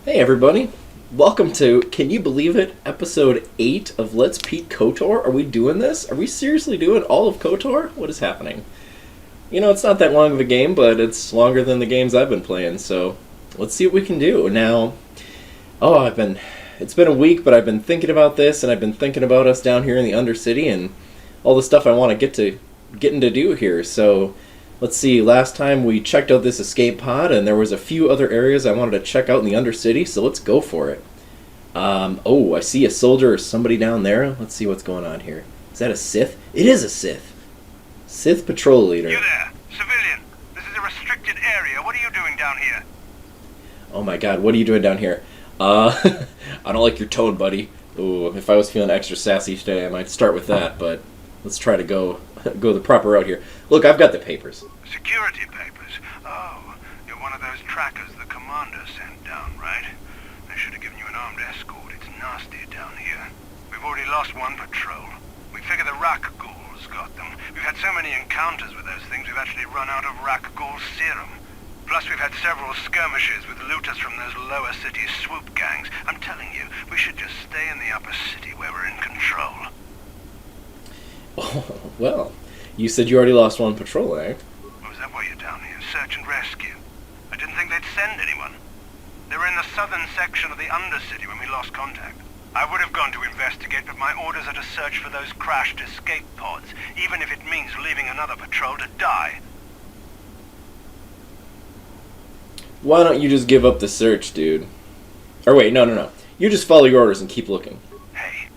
Hey everybody, welcome to, can you believe it, episode 8 of Let's Beat KOTOR. Are we doing this? Are we seriously doing all of KOTOR? What is happening? You know, it's not that long of a game, but it's longer than the games I've been playing, so let's see what we can do. Now, it's been a week, but I've been thinking about this, and I've been thinking about us down here in the Undercity, and all the stuff I want to getting to do here, so let's see, last time we checked out this escape pod, and there was a few other areas I wanted to check out in the Undercity, so let's go for it. I see a soldier or somebody down there. Let's see what's going on here. Is that a Sith? It is a Sith. Sith patrol leader. You there, civilian. This is a restricted area. What are you doing down here? Oh my god, what are you doing down here? I don't like your tone, buddy. Ooh, if I was feeling extra sassy today, I might start with that, but let's try to go the proper route here. Look, I've got the papers. Security papers? Oh, you're one of those trackers the commander sent down, right? They should have given you an armed escort. It's nasty down here. We've already lost one patrol. We figure the Rakghouls got them. We've had so many encounters with those things, we've actually run out of Rakghoul serum. Plus, we've had several skirmishes with looters from those lower city swoop gangs. I'm telling you, we should just stay in the upper city where we're in control. Oh, well, you said you already lost one patrol, eh? Was that why you're down here? Search and rescue? I didn't think they'd send anyone. They were in the southern section of the Undercity when we lost contact. I would have gone to investigate, but my orders are to search for those crashed escape pods, even if it means leaving another patrol to die. Why don't you just give up the search, dude? Or wait, no. You just follow your orders and keep looking. Hey,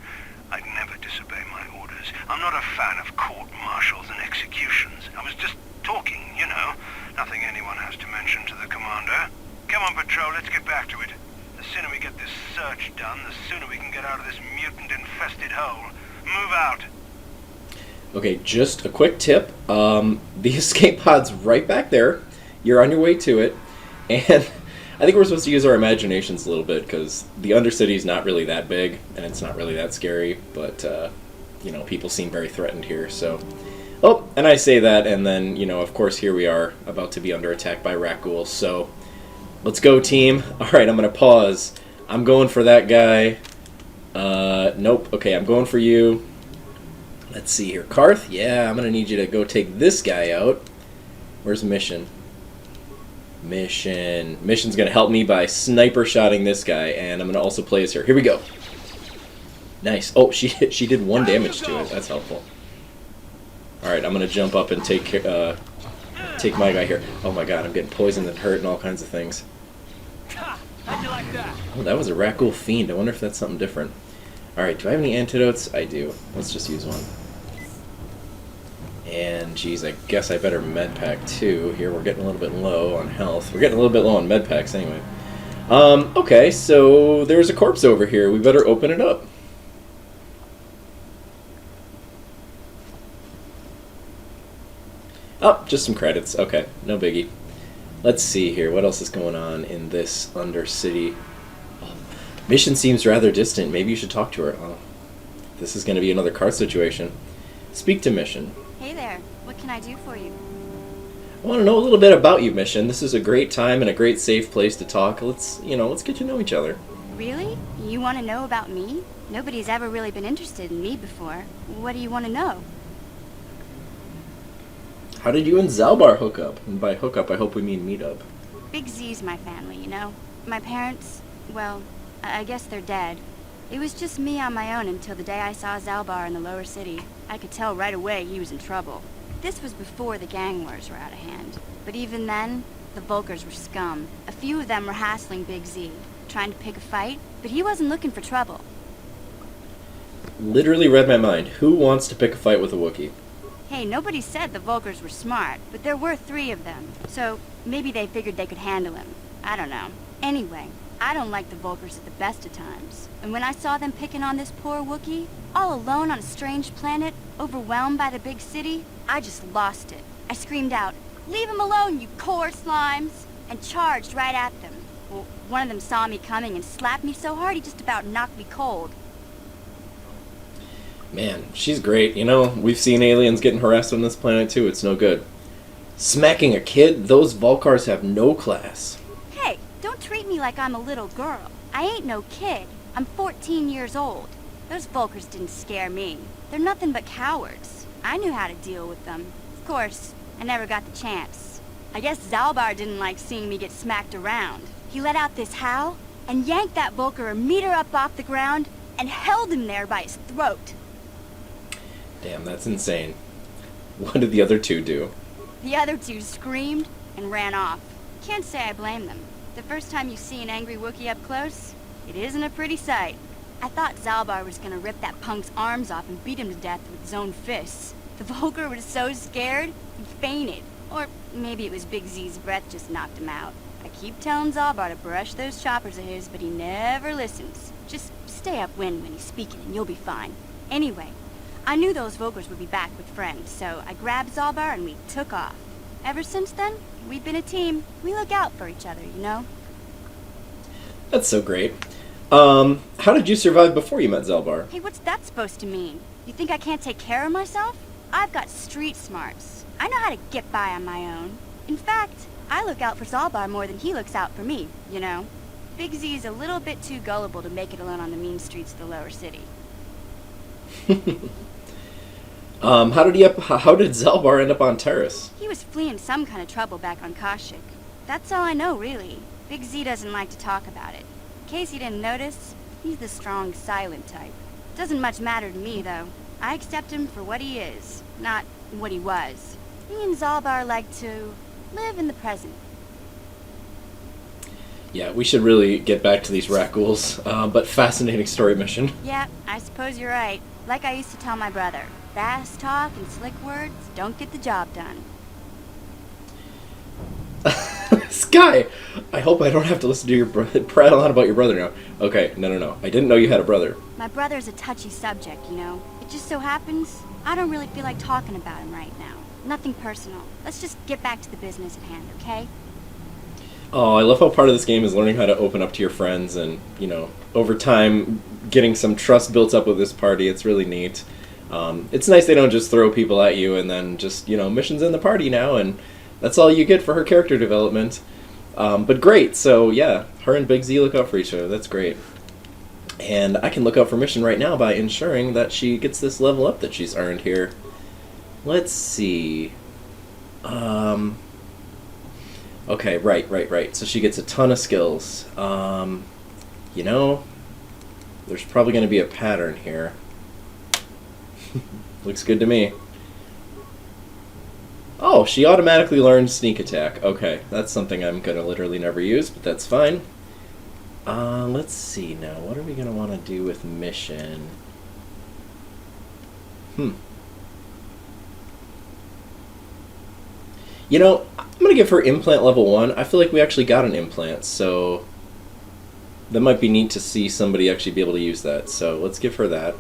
I'd never disobey my orders. I'm not a fan of court-martials and executions. I was just talking, you know. Nothing anyone has to mention to the commander. Come on, patrol, let's get back to it. The sooner we get this search done, the sooner we can get out of this mutant-infested hole. Move out. Okay, just a quick tip. The escape pod's right back there. You're on your way to it. And I think we're supposed to use our imaginations a little bit, because the Undercity's not really that big, and it's not really that scary, but, people seem very threatened here, so... Oh, and I say that, and then, of course, here we are, about to be under attack by Rakghouls, so... Let's go, team. Alright, I'm gonna pause. I'm going for that guy. Nope. Okay, I'm going for you. Let's see here. Karth? Yeah, I'm gonna need you to go take this guy out. Where's Mission? Mission's gonna help me by sniper shotting this guy, and I'm gonna also play as her. Here we go. Nice. Oh, she did 1 damage to it. That's helpful. All right, I'm gonna jump up and take my guy here. Oh my god, I'm getting poisoned and hurt and all kinds of things. Oh, that was a Rakghoul fiend. I wonder if that's something different. All right, do I have any antidotes? I do. Let's just use one. And, geez, I guess I better medpack too. Here, we're getting a little bit low on health. We're getting a little bit low on medpacks anyway. Okay, so there's a corpse over here. We better open it up. Oh, just some credits. Okay, no biggie. Let's see here. What else is going on in this Undercity? Oh, Mission seems rather distant. Maybe you should talk to her. Oh, this is going to be another car situation. Speak to Mission. Hey there, what can I do for you? I want to know a little bit about you, Mission. This is a great time and a great safe place to talk. Let's get to know each other. Really? You want to know about me? Nobody's ever really been interested in me before. What do you want to know? How did you and Zalbar hook up? And by hook up, I hope we mean meet up. Big Z's my family, you know? My parents, well, I guess they're dead. It was just me on my own until the day I saw Zalbar in the lower city. I could tell right away he was in trouble. This was before the gang wars were out of hand. But even then, the Vulkars were scum. A few of them were hassling Big Z, trying to pick a fight, but he wasn't looking for trouble. Literally read my mind. Who wants to pick a fight with a Wookiee? Hey, nobody said the Vulkars were smart, but there were 3 of them. So maybe they figured they could handle him. I don't know. Anyway, I don't like the Vulkars at the best of times. And when I saw them picking on this poor Wookiee, all alone on a strange planet, overwhelmed by the big city, I just lost it. I screamed out, "Leave him alone, you core slimes!" and charged right at them. Well, one of them saw me coming and slapped me so hard he just about knocked me cold. Man, she's great. We've seen aliens getting harassed on this planet too. It's no good. Smacking a kid? Those Vulkars have no class. Hey, don't treat me like I'm a little girl. I ain't no kid. I'm 14 years old. Those Volkers didn't scare me. They're nothing but cowards. I knew how to deal with them. Of course, I never got the chance. I guess Zalbar didn't like seeing me get smacked around. He let out this howl and yanked that Volker a meter up off the ground and held him there by his throat. Damn, that's insane. What did the other two do? The other two screamed and ran off. Can't say I blame them. The first time you see an angry Wookiee up close, it isn't a pretty sight. I thought Zalbar was gonna rip that punk's arms off and beat him to death with his own fists. The Volker was so scared, he fainted. Or maybe it was Big Z's breath just knocked him out. I keep telling Zalbar to brush those choppers of his, but he never listens. Just stay upwind when he's speaking and you'll be fine. Anyway, I knew those Volkers would be back with friends, so I grabbed Zalbar and we took off. Ever since then, we've been a team. We look out for each other, you know? That's so great. How did you survive before you met Zalbar? Hey, what's that supposed to mean? You think I can't take care of myself? I've got street smarts. I know how to get by on my own. In fact, I look out for Zalbar more than he looks out for me, you know? Big Z's a little bit too gullible to make it alone on the mean streets of the lower city. How did Zalbar end up on Terrace? He was fleeing some kind of trouble back on Kashyyyk. That's all I know, really. Big Z doesn't like to talk about it. In case you didn't notice, he's the strong, silent type. Doesn't much matter to me, though. I accept him for what he is, not what he was. Me and Zalbar like to live in the present. Yeah, we should really get back to these Rakghouls, but fascinating story mission. Yeah, I suppose you're right. Like I used to tell my brother, fast talk and slick words don't get the job done. Sky! I hope I don't have to listen to your prattle on about your brother now. Okay, no. I didn't know you had a brother. My brother's a touchy subject, you know. It just so happens I don't really feel like talking about him right now. Nothing personal. Let's just get back to the business at hand, okay? Oh, I love how part of this game is learning how to open up to your friends and, you know, over time getting some trust built up with this party. It's really neat. It's nice they don't just throw people at you and then just, you know, missions in the party now, and that's all you get for her character development. But great, so yeah, her and Big Z look out for each other. That's great. And I can look out for Mission right now by ensuring that she gets this level up that she's earned here. Let's see. Okay, right. So she gets a ton of skills. You know, there's probably going to be a pattern here. Looks good to me. Oh, she automatically learned sneak attack. Okay, that's something I'm going to literally never use, but that's fine. Let's see now. What are we going to want to do with Mission? You know, I'm going to give her implant level 1. I feel like we actually got an implant, so that might be neat to see somebody actually be able to use that. So let's give her that.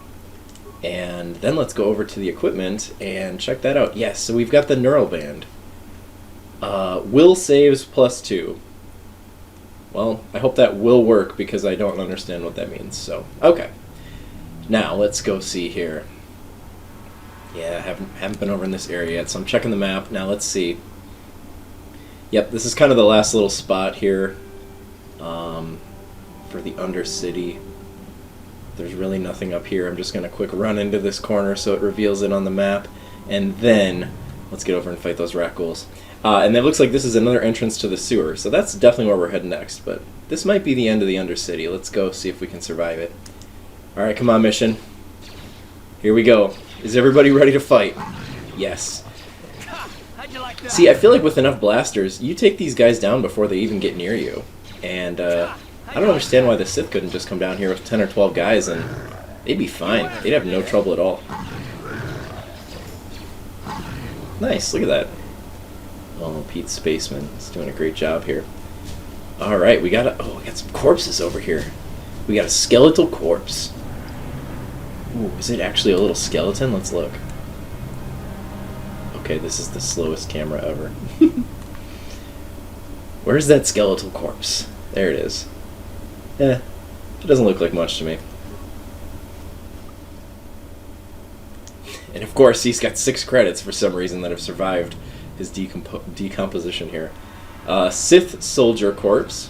And then let's go over to the equipment and check that out. Yes, so we've got the neural band. Will saves +2. Well, I hope that will work because I don't understand what that means. So, okay. Now, let's go see here. Yeah, I haven't been over in this area yet, so I'm checking the map. Now, let's see. Yep, this is kind of the last little spot here for the Undercity. There's really nothing up here. I'm just going to quick run into this corner so it reveals it on the map. And then, let's get over and fight those Rakghouls. And it looks like this is another entrance to the sewer, so that's definitely where we're heading next. But this might be the end of the Undercity. Let's go see if we can survive it. Alright, come on, Mission. Here we go. Is everybody ready to fight? Yes. See, I feel like with enough blasters, you take these guys down before they even get near you. And I don't understand why the Sith couldn't just come down here with 10 or 12 guys and they'd be fine. They'd have no trouble at all. Nice, look at that. Oh, Pete Spaceman is doing a great job here. Alright, we got some corpses over here. We got a skeletal corpse. Ooh, is it actually a little skeleton? Let's look. Okay, this is the slowest camera ever. Where's that skeletal corpse? There it is. It doesn't look like much to me. And of course, he's got 6 credits for some reason that have survived his decomposition here. Sith Soldier Corpse.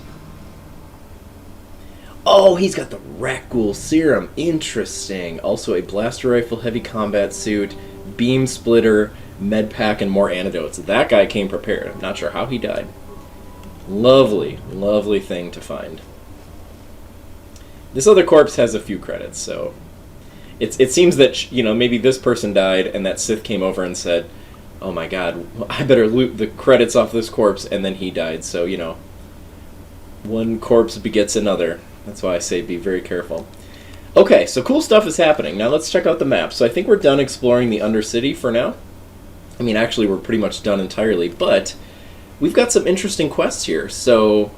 Oh, he's got the Rakghoul serum. Interesting. Also a blaster rifle, heavy combat suit, beam splitter, med pack, and more antidotes. That guy came prepared. I'm not sure how he died. Lovely, lovely thing to find. This other corpse has a few credits, so it seems that, you know, maybe this person died and that Sith came over and said, oh my god, I better loot the credits off this corpse, and then he died. So, you know, one corpse begets another. That's why I say be very careful. Okay, so cool stuff is happening. Now let's check out the map. So I think we're done exploring the Undercity for now. I mean, actually, we're pretty much done entirely, but we've got some interesting quests here. So,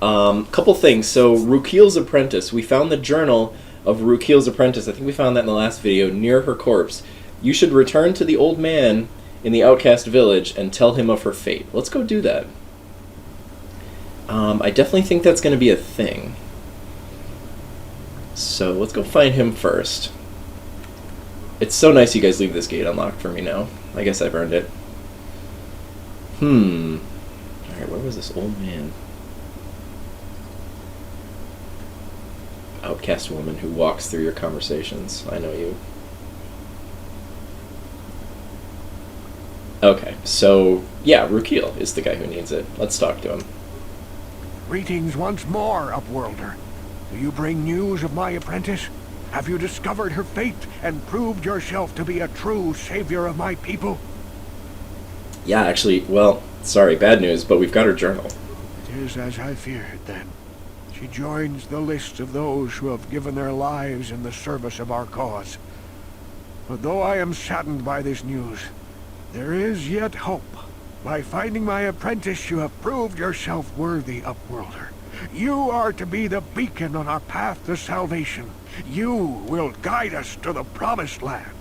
couple things. So, Rakghoulism's apprentice. We found the journal of Rakghoulism's apprentice. I think we found that in the last video, near her corpse. You should return to the old man in the outcast village and tell him of her fate. Let's go do that. I definitely think that's going to be a thing. So let's go find him first. It's so nice you guys leave this gate unlocked for me now. I guess I've earned it. Alright, where was this old man? Outcast woman who walks through your conversations. I know you. Okay, so yeah, Rakghoul is the guy who needs it. Let's talk to him. Greetings once more, Upworlder. Do you bring news of my apprentice? Have you discovered her fate and proved yourself to be a true savior of my people? Yeah, actually, well, sorry, bad news, but we've got her journal. It is as I feared, then. She joins the list of those who have given their lives in the service of our cause. But though I am saddened by this news, there is yet hope. By finding my apprentice, you have proved yourself worthy, Upworlder. You are to be the beacon on our path to salvation. You will guide us to the promised land.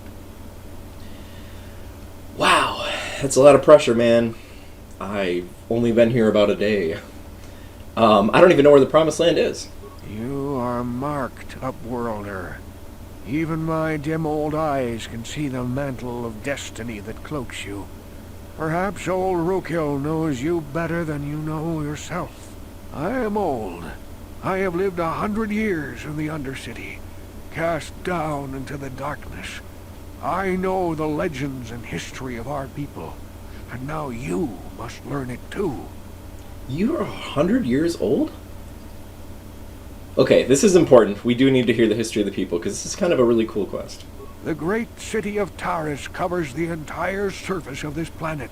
Wow, that's a lot of pressure, man. I've only been here about a day. I don't even know where the promised land is. You are marked, Upworlder. Even my dim old eyes can see the mantle of destiny that cloaks you. Perhaps old Rakghoul knows you better than you know yourself. I am old. I have lived 100 years in the Undercity, cast down into the darkness. I know the legends and history of our people, and now you must learn it too. You are 100 years old? Okay, this is important. We do need to hear the history of the people, because this is kind of a really cool quest. The great city of Taris covers the entire surface of this planet.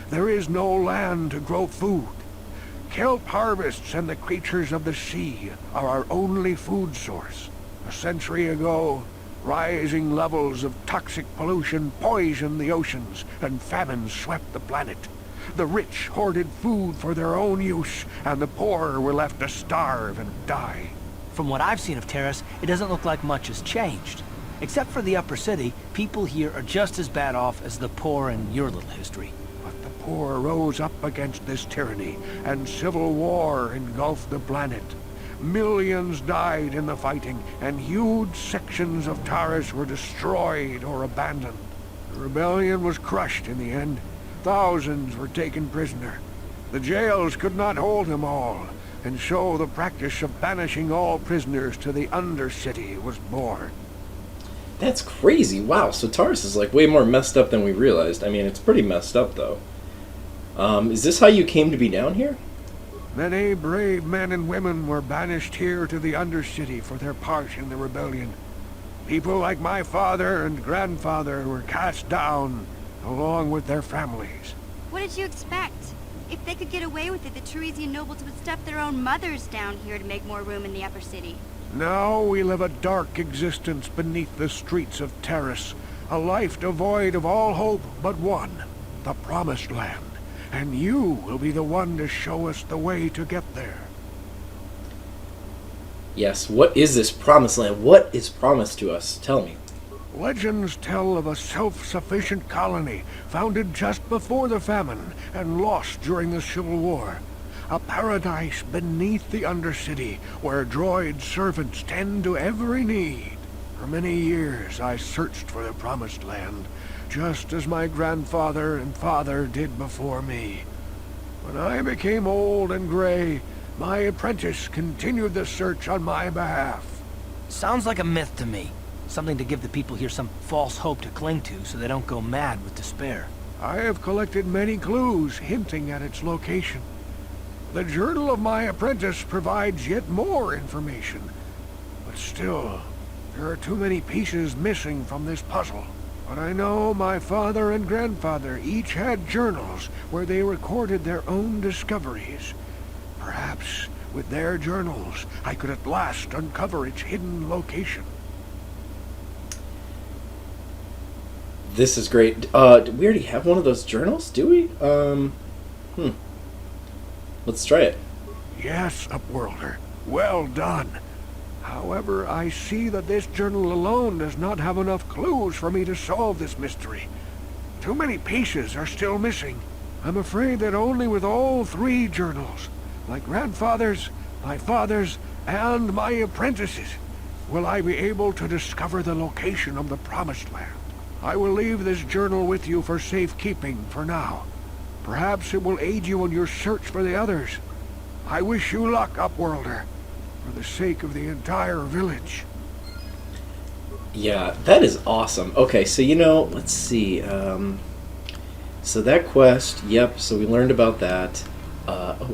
There is no land to grow food. Kelp harvests and the creatures of the sea are our only food source. A century ago, rising levels of toxic pollution poisoned the oceans, and famine swept the planet. The rich hoarded food for their own use, and the poor were left to starve and die. From what I've seen of Taris, it doesn't look like much has changed. Except for the upper city, people here are just as bad off as the poor in your little history. But the poor rose up against this tyranny, and civil war engulfed the planet. Millions died in the fighting, and huge sections of Taris were destroyed or abandoned. The rebellion was crushed in the end. Thousands were taken prisoner. The jails could not hold them all, and so the practice of banishing all prisoners to the Undercity was born. That's crazy. Wow, so Taris is like way more messed up than we realized. I mean, it's pretty messed up, though. Is this how you came to be down here? Many brave men and women were banished here to the Undercity for their part in the rebellion. People like my father and grandfather were cast down, along with their families. What did you expect? If they could get away with it, the Tarisian nobles would stuff their own mothers down here to make more room in the upper city. Now we live a dark existence beneath the streets of Taris, a life devoid of all hope but one, the Promised Land. And you will be the one to show us the way to get there. Yes, what is this promised land? What is promised to us? Tell me. Legends tell of a self-sufficient colony founded just before the famine and lost during the Civil War. A paradise beneath the Undercity where droid servants tend to every need. For many years I searched for the Promised Land, just as my grandfather and father did before me. When I became old and gray, My apprentice continued the search on my behalf. Sounds like a myth to me. Something to give the people here some false hope to cling to so they don't go mad with despair. I have collected many clues hinting at its location. The journal of my apprentice provides yet more information. But still, there are too many pieces missing from this puzzle. But I know my father and grandfather each had journals where they recorded their own discoveries. Perhaps with their journals, I could at last uncover its hidden location. This is great. We already have one of those journals, do we? Let's try it. Yes, Upworlder. Well done. However, I see that this journal alone does not have enough clues for me to solve this mystery. Too many pieces are still missing. I'm afraid that only with all three journals, my grandfather's, my father's, and my apprentice's, will I be able to discover the location of the Promised Land. I will leave this journal with you for safekeeping for now. Perhaps it will aid you in your search for the others. I wish you luck, Upworlder, for the sake of the entire village. Yeah, that is awesome. Okay, so let's see. So that quest, yep, so we learned about that.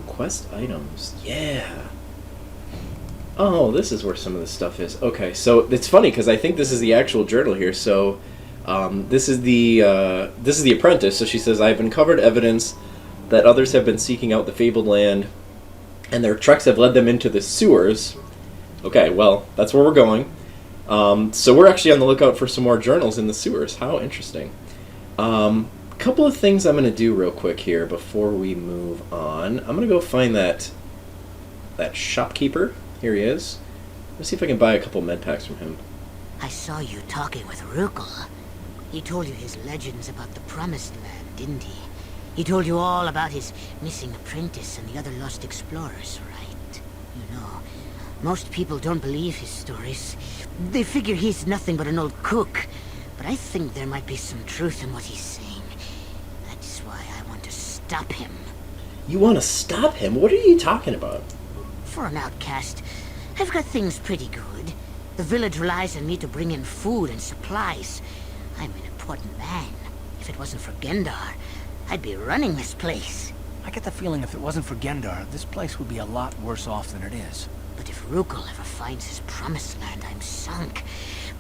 Quest items, yeah. Oh, this is where some of this stuff is. Okay, so it's funny because I think this is the actual journal here. So this is the apprentice. So she says, "I've uncovered evidence that others have been seeking out the fabled land, and their treks have led them into the sewers." Okay, well, that's where we're going. So we're actually on the lookout for some more journals in the sewers. How interesting. Couple of things I'm going to do real quick here before we move on. I'm going to go find that shopkeeper. Here he is. Let's see if I can buy a couple med packs from him. I saw you talking with Rukel. He told you his legends about the Promised Land, didn't he? He told you all about his missing apprentice and the other lost explorers, right? You know, most people don't believe his stories. They figure he's nothing but an old cook. But I think there might be some truth in what he's saying. That's why I want to stop him. You want to stop him? What are you talking about? For an outcast, I've got things pretty good. The village relies on me to bring in food and supplies. I'm an important man. If it wasn't for Gendar, I'd be running this place. I get the feeling if it wasn't for Gendar, this place would be a lot worse off than it is. But if Rukel ever finds his Promised Land, I'm sunk.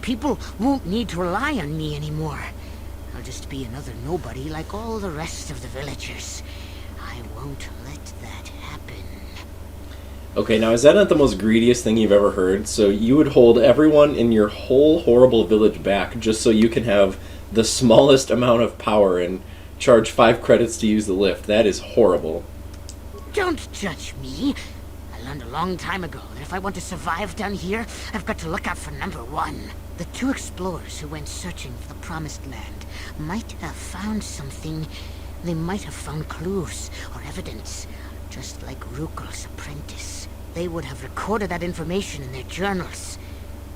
People won't need to rely on me anymore. I'll just be another nobody like all the rest of the villagers. I won't let that happen. Okay, now is that not the most greediest thing you've ever heard? So you would hold everyone in your whole horrible village back just so you can have the smallest amount of power and charge 5 credits to use the lift. That is horrible. Don't judge me. I learned a long time ago that if I want to survive down here, I've got to look out for number 1. The 2 explorers who went searching for the Promised Land might have found something. They might have found clues or evidence, just like Rukel's apprentice. They would have recorded that information in their journals.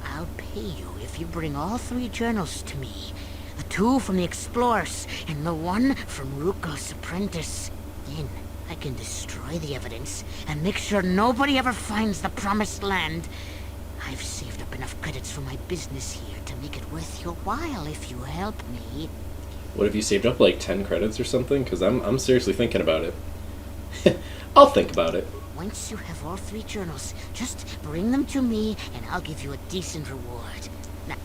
I'll pay you if you bring all 3 journals to me. The 2 from the explorers and the 1 from Rukel's apprentice. Then I can destroy the evidence and make sure nobody ever finds the Promised Land. I've saved up enough credits for my business here to make it worth your while if you help me. What if you saved up like 10 credits or something? Because I'm seriously thinking about it. I'll think about it. Once you have all 3 journals, just bring them to me and I'll give you a decent reward. Now,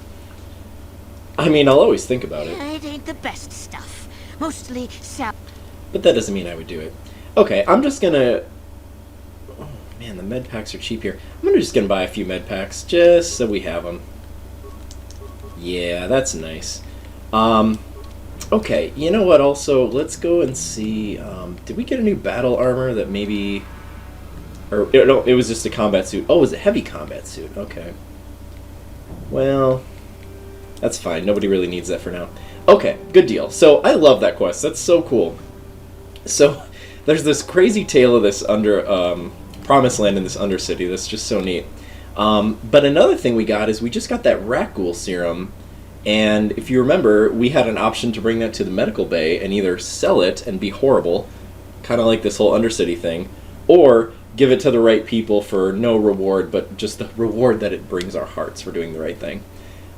I mean, I'll always think about it. it ain't the best stuff. Mostly sap. But that doesn't mean I would do it. Okay, I'm just gonna... Oh man, the med packs are cheap here. I'm just gonna buy a few med packs just so we have them. Yeah, that's nice. Okay, you know what also? Let's go and see... did we get a new battle armor that maybe... Or, no, it was just a combat suit. Oh, it was a heavy combat suit. Okay. Well, that's fine. Nobody really needs that for now. Okay, good deal. So, I love that quest. That's so cool. So, there's this crazy tale of this Promised Land in this Undercity that's just so neat. But another thing we got is we just got that Rakghoul serum. And if you remember, we had an option to bring that to the medical bay and either sell it and be horrible, kind of like this whole Undercity thing, or give it to the right people for no reward, but just the reward that it brings our hearts for doing the right thing.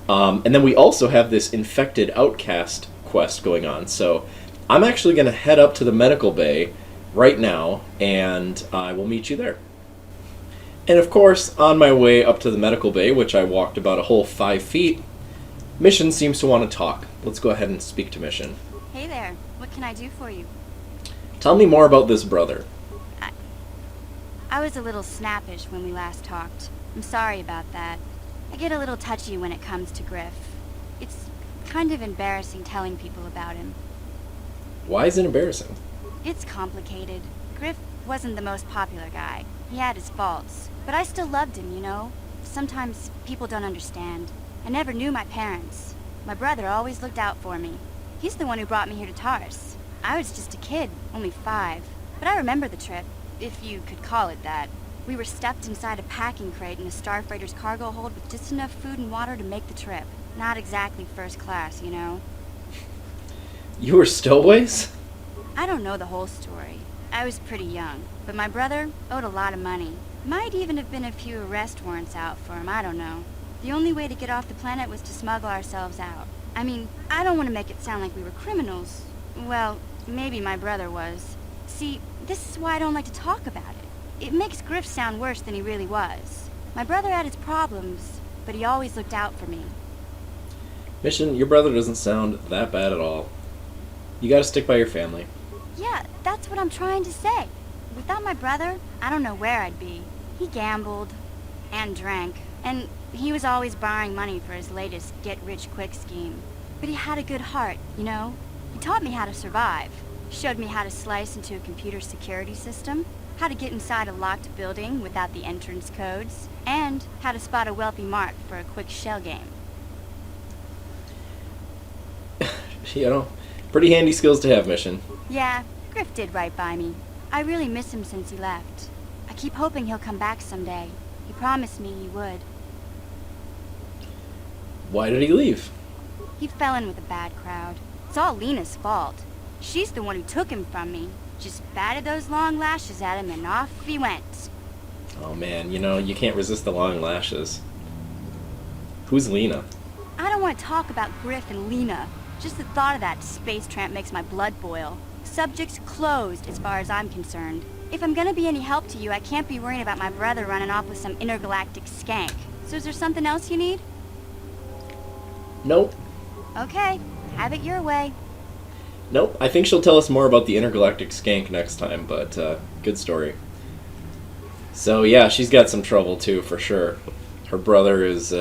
And then we also have this infected outcast quest going on. So I'm actually going to head up to the medical bay right now, and I will meet you there. And of course, on my way up to the medical bay, which I walked about a whole 5 feet, Mission seems to want to talk. Let's go ahead and speak to Mission. Hey there. What can I do for you? Tell me more about this brother. I was a little snappish when we last talked. I'm sorry about that. I get a little touchy when it comes to Griff. It's kind of embarrassing telling people about him. Why is it embarrassing? It's complicated. Griff wasn't the most popular guy. He had his faults. But I still loved him, you know? Sometimes people don't understand. I never knew my parents. My brother always looked out for me. He's the one who brought me here to Tars. I was just a kid, only 5. But I remember the trip, if you could call it that. We were stuffed inside a packing crate in a starfreighter's cargo hold with just enough food and water to make the trip. Not exactly first class, you know? You were stowaways? I don't know the whole story. I was pretty young, but my brother owed a lot of money. Might even have been a few arrest warrants out for him, I don't know. The only way to get off the planet was to smuggle ourselves out. I mean, I don't want to make it sound like we were criminals. Well, maybe my brother was. See, this is why I don't like to talk about it. It makes Griff sound worse than he really was. My brother had his problems, but he always looked out for me. Mission, your brother doesn't sound that bad at all. You gotta stick by your family. Yeah, that's what I'm trying to say. Without my brother, I don't know where I'd be. He gambled and drank, and he was always borrowing money for his latest get-rich-quick scheme. But he had a good heart, you know? He taught me how to survive. Showed me how to slice into a computer security system, how to get inside a locked building without the entrance codes, and how to spot a wealthy mark for a quick shell game. You know, pretty handy skills to have, Mission. Yeah, Griff did right by me. I really miss him since he left. I keep hoping he'll come back someday. He promised me he would. Why did he leave? He fell in with a bad crowd. It's all Lena's fault. She's the one who took him from me. Just batted those long lashes at him and off he went. Oh man, you know, you can't resist the long lashes. Who's Lena? I don't want to talk about Griff and Lena. Just the thought of that space tramp makes my blood boil. Subject's closed as far as I'm concerned. If I'm gonna be any help to you, I can't be worrying about my brother running off with some intergalactic skank. So is there something else you need? Nope. Okay, have it your way. Nope. I think she'll tell us more about the intergalactic skank next time, but good story. So yeah, she's got some trouble too, for sure. Her brother is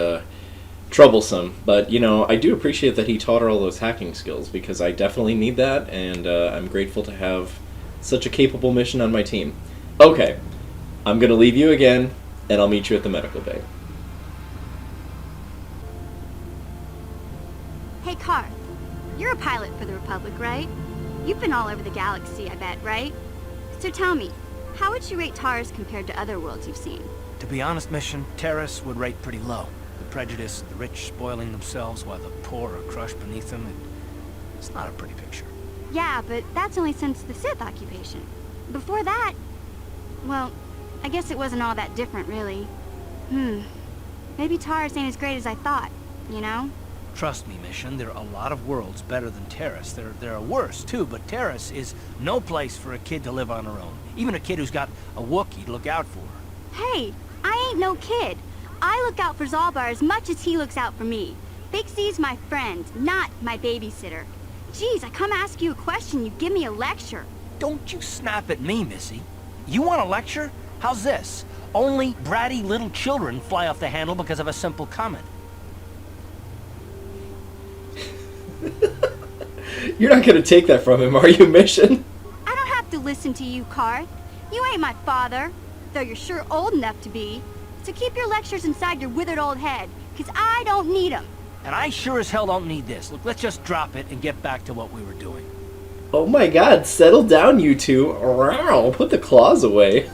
troublesome, but you know, I do appreciate that he taught her all those hacking skills, because I definitely need that, and I'm grateful to have such a capable Mission on my team. Okay, I'm gonna leave you again, and I'll meet you at the medical bay. Hey, Karth. You're a pilot for the Republic, right? You've been all over the galaxy, I bet, right? So tell me, how would you rate Tars compared to other worlds you've seen? To be honest, Mission, Terrace would rate pretty low. The prejudice, the rich spoiling themselves while the poor are crushed beneath them, it's not a pretty picture. Yeah, but that's only since the Sith occupation. Before that, well, I guess it wasn't all that different, really. Maybe Tars ain't as great as I thought, you know? Trust me, Mission, there are a lot of worlds better than Terrace. There are worse, too, but Terrace is no place for a kid to live on her own. Even a kid who's got a Wookiee to look out for. Hey, I ain't no kid. I look out for Zalbar as much as he looks out for me. Big C's my friend, not my babysitter. Geez, I come ask you a question, you give me a lecture. Don't you snap at me, Missy. You want a lecture? How's this? Only bratty little children fly off the handle because of a simple comment. You're not gonna take that from him, are you, Mission? I don't have to listen to you, Karth. You ain't my father, though you're sure old enough to be. So keep your lectures inside your withered old head, 'cause I don't need 'em. And I sure as hell don't need this. Look, let's just drop it and get back to what we were doing. Oh my god, settle down, you two. Wow, put the claws away.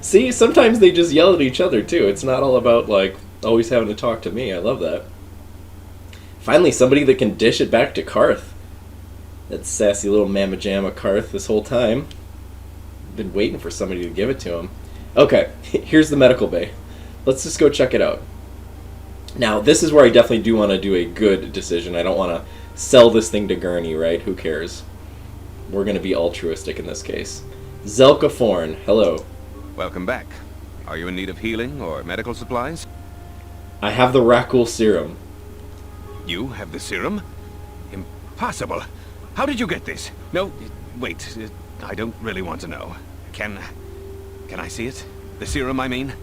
See, sometimes they just yell at each other, too. It's not all about, like, always having to talk to me. I love that. Finally, somebody that can dish it back to Karth. That sassy little mamma jamma Karth this whole time. been waiting for somebody to give it to him. Okay, here's the medical bay. Let's just go check it out. Now, this is where I definitely do want to do a good decision. I don't want to sell this thing to Gurney, right? Who cares? We're going to be altruistic in this case. Zelka Forn, hello. Welcome back. Are you in need of healing or medical supplies? I have the Rakghoul serum. You have the serum? Impossible. How did you get this? No, wait. I don't really want to know. Can I see it? The serum, I mean?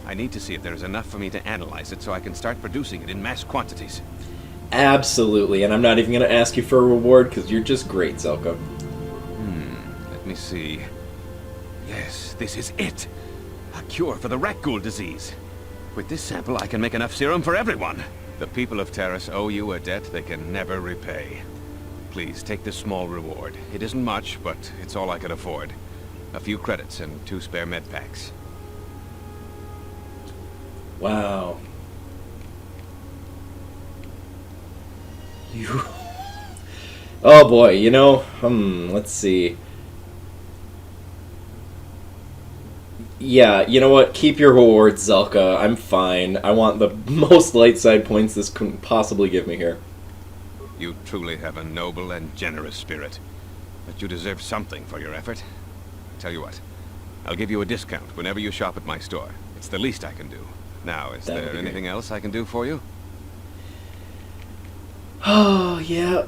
I need to see if there is enough for me to analyze it so I can start producing it in mass quantities. Absolutely, and I'm not even going to ask you for a reward because you're just great, Zelka. Let me see. Yes, this is it. A cure for the Rakghoul disease. With this sample, I can make enough serum for everyone. The people of Terrace owe you a debt they can never repay. Please, take this small reward. It isn't much, but it's all I can afford. A few credits and 2 spare med packs. Wow. You... Oh boy, you know, let's see. Yeah, you know what? Keep your rewards, Zelka. I'm fine. I want the most light side points this could possibly give me here. You truly have a noble and generous spirit. But you deserve something for your effort. Tell you what, I'll give you a discount whenever you shop at my store. It's the least I can do. Now, is there anything else I can do for you? Oh, yeah.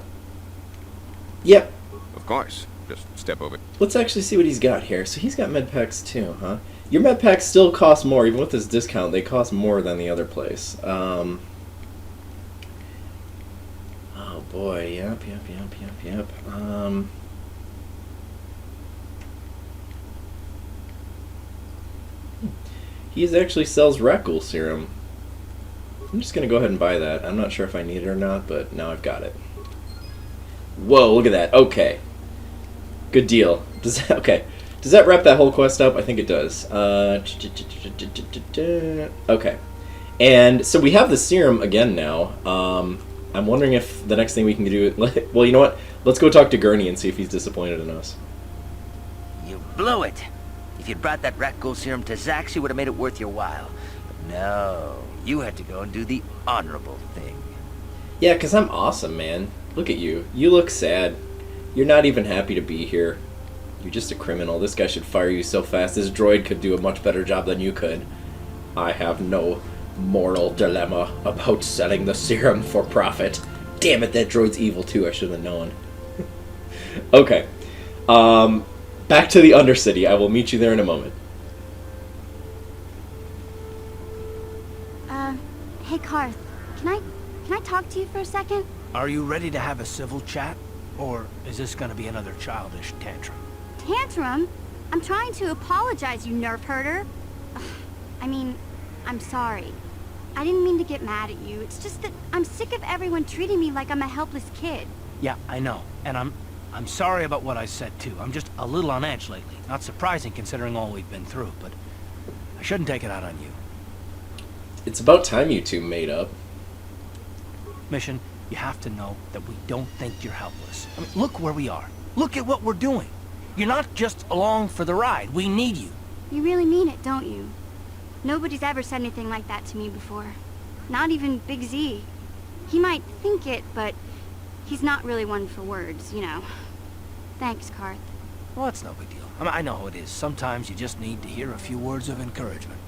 Yep. Of course. Just step over. Let's actually see what he's got here. So he's got med packs too, huh? Your med packs still cost more, even with this discount. They cost more than the other place. Oh boy, yep. He actually sells Rakghoul serum. I'm just gonna go ahead and buy that. I'm not sure if I need it or not, but now I've got it. Whoa, look at that. Okay. Good deal. Does that wrap that whole quest up? I think it does. Okay. And so we have the serum again now. I'm wondering if the next thing we can do... Well, you know what? Let's go talk to Gurney and see if he's disappointed in us. You blew it. If you'd brought that Rakghoul serum to Zax, you would have made it worth your while. But no, you had to go and do the honorable thing. Yeah, because I'm awesome, man. Look at you. You look sad. You're not even happy to be here. You're just a criminal. This guy should fire you so fast. This droid could do a much better job than you could. I have no moral dilemma about selling the serum for profit. Damn it, that droid's evil too. I should have known. Okay. Back to the Undercity. I will meet you there in a moment. Hey Karth, can I talk to you for a second? Are you ready to have a civil chat? Or is this gonna be another childish tantrum? Tantrum? I'm trying to apologize, you nerf herder. Ugh, I mean, I'm sorry. I didn't mean to get mad at you. It's just that I'm sick of everyone treating me like I'm a helpless kid. Yeah, I know. And I'm sorry about what I said too. I'm just a little on edge lately. Not surprising considering all we've been through, but I shouldn't take it out on you. It's about time you two made up. Mission, you have to know that we don't think you're helpless. I mean, look where we are. Look at what we're doing. You're not just along for the ride. We need you. You really mean it, don't you? Nobody's ever said anything like that to me before. Not even Big Z. He might think it, but he's not really one for words, you know. Thanks, Karth. Well, it's no big deal. I know how it is. Sometimes you just need to hear a few words of encouragement.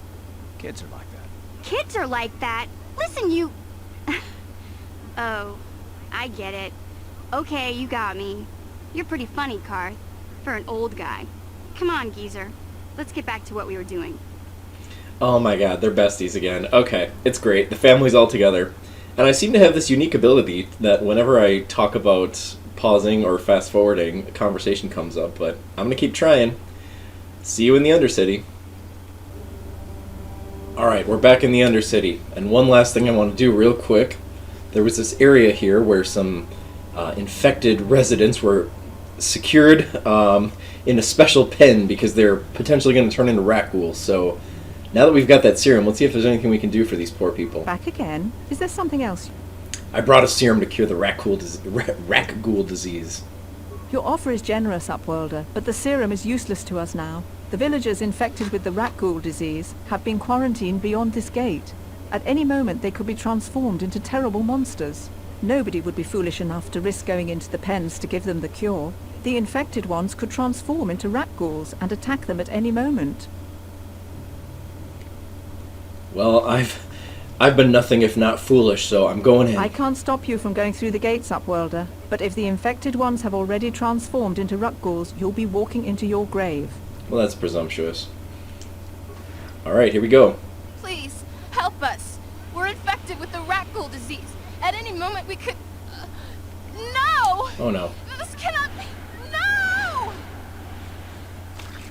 Kids are like that. Kids are like that? Listen, you... Oh, I get it. Okay, you got me. You're pretty funny, Karth. For an old guy. Come on, geezer. Let's get back to what we were doing. Oh my god, they're besties again. Okay, it's great. The family's all together. And I seem to have this unique ability that whenever I talk about pausing or fast forwarding, a conversation comes up, but I'm gonna keep trying. See you in the Undercity. Alright, we're back in the Undercity. And one last thing I want to do real quick. There was this area here where some infected residents were secured in a special pen because they're potentially going to turn into Rakghouls. So now that we've got that serum, let's see if there's anything we can do for these poor people. Back again? Is there something else? I brought a serum to cure the Rakghoul disease. Your offer is generous, Upworlder, but the serum is useless to us now. The villagers infected with the Rakghoul disease have been quarantined beyond this gate. At any moment they could be transformed into terrible monsters. Nobody would be foolish enough to risk going into the pens to give them the cure. The infected ones could transform into Rakghouls and attack them at any moment. Well, I've been nothing if not foolish, so I'm going in. I can't stop you from going through the gates, Upworlder, but if the infected ones have already transformed into Rakghouls, you'll be walking into your grave. Well, that's presumptuous. Alright, here we go. Please, help us. We're infected with the Rakghoul disease. At any moment we could... No! Oh no. This cannot be... No!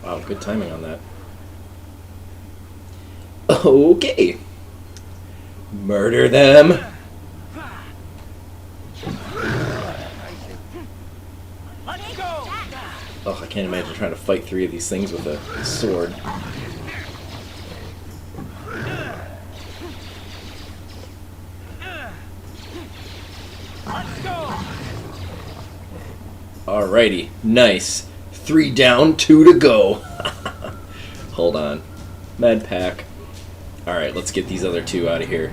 Wow, good timing on that. Okay. Murder them. Oh, I can't imagine trying to fight 3 of these things with a sword. Alrighty, nice. 3 down, 2 to go. Hold on. Med pack. Alright, let's get these other 2 out of here.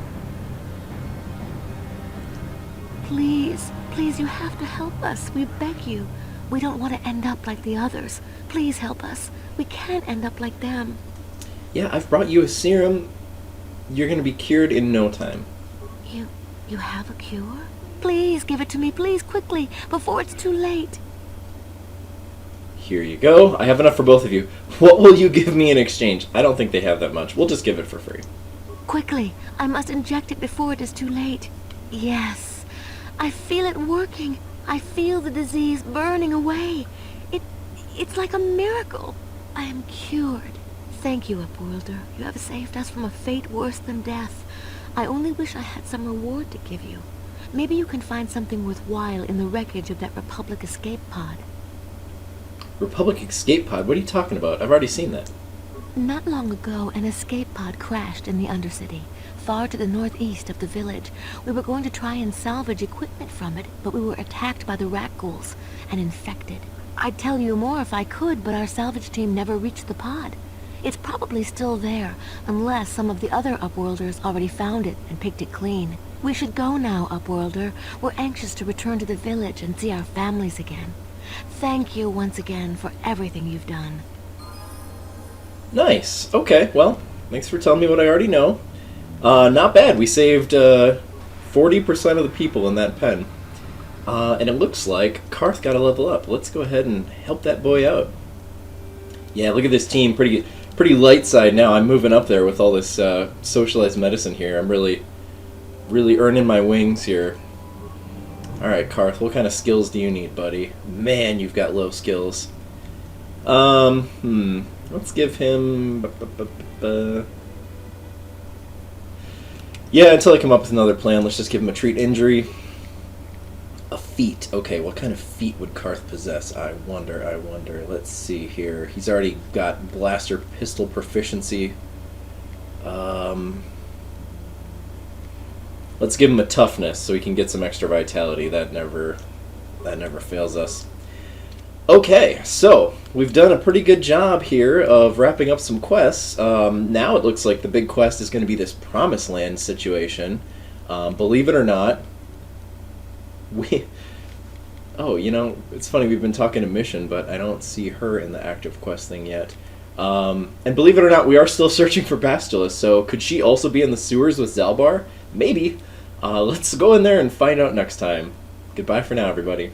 Please, please, you have to help us. We beg you. We don't want to end up like the others. Please help us. We can't end up like them. Yeah, I've brought you a serum. You're gonna be cured in no time. You have a cure? Please give it to me, please, quickly, before it's too late. Here you go. I have enough for both of you. What will you give me in exchange? I don't think they have that much. We'll just give it for free. Quickly, I must inject it before it is too late. Yes, I feel it working. I feel the disease burning away. It's like a miracle. I am cured. Thank you, Upworlder. You have saved us from a fate worse than death. I only wish I had some reward to give you. Maybe you can find something worthwhile in the wreckage of that Republic escape pod. Republic escape pod? What are you talking about? I've already seen that. Not long ago, an escape pod crashed in the Undercity, far to the northeast of the village. We were going to try and salvage equipment from it, but we were attacked by the Rakghouls and infected. I'd tell you more if I could, but our salvage team never reached the pod. It's probably still there, unless some of the other Upworlders already found it and picked it clean. We should go now, Upworlder. We're anxious to return to the village and see our families again. Thank you once again for everything you've done. Nice. Okay, well, thanks for telling me what I already know. Not bad. We saved 40% of the people in that pen. And it looks like Karth got to level up. Let's go ahead and help that boy out. Yeah, look at this team. Pretty light side now. I'm moving up there with all this socialized medicine here. I'm really earning my wings here. Alright, Karth, what kind of skills do you need, buddy? Man, you've got low skills. Let's give him... Yeah, until I come up with another plan, let's just give him a treat injury. A feat. Okay, what kind of feat would Karth possess? I wonder. Let's see here. He's already got blaster pistol proficiency. Let's give him a toughness so he can get some extra vitality. That never fails us. Okay, so we've done a pretty good job here of wrapping up some quests. Now it looks like the big quest is going to be this Promised Land situation. Believe it or not, oh, you know, it's funny, we've been talking to Mission, but I don't see her in the active quest thing yet. And believe it or not, we are still searching for Basilisk, so could she also be in the sewers with Zalbar? Maybe. Let's go in there and find out next time. Goodbye for now, everybody.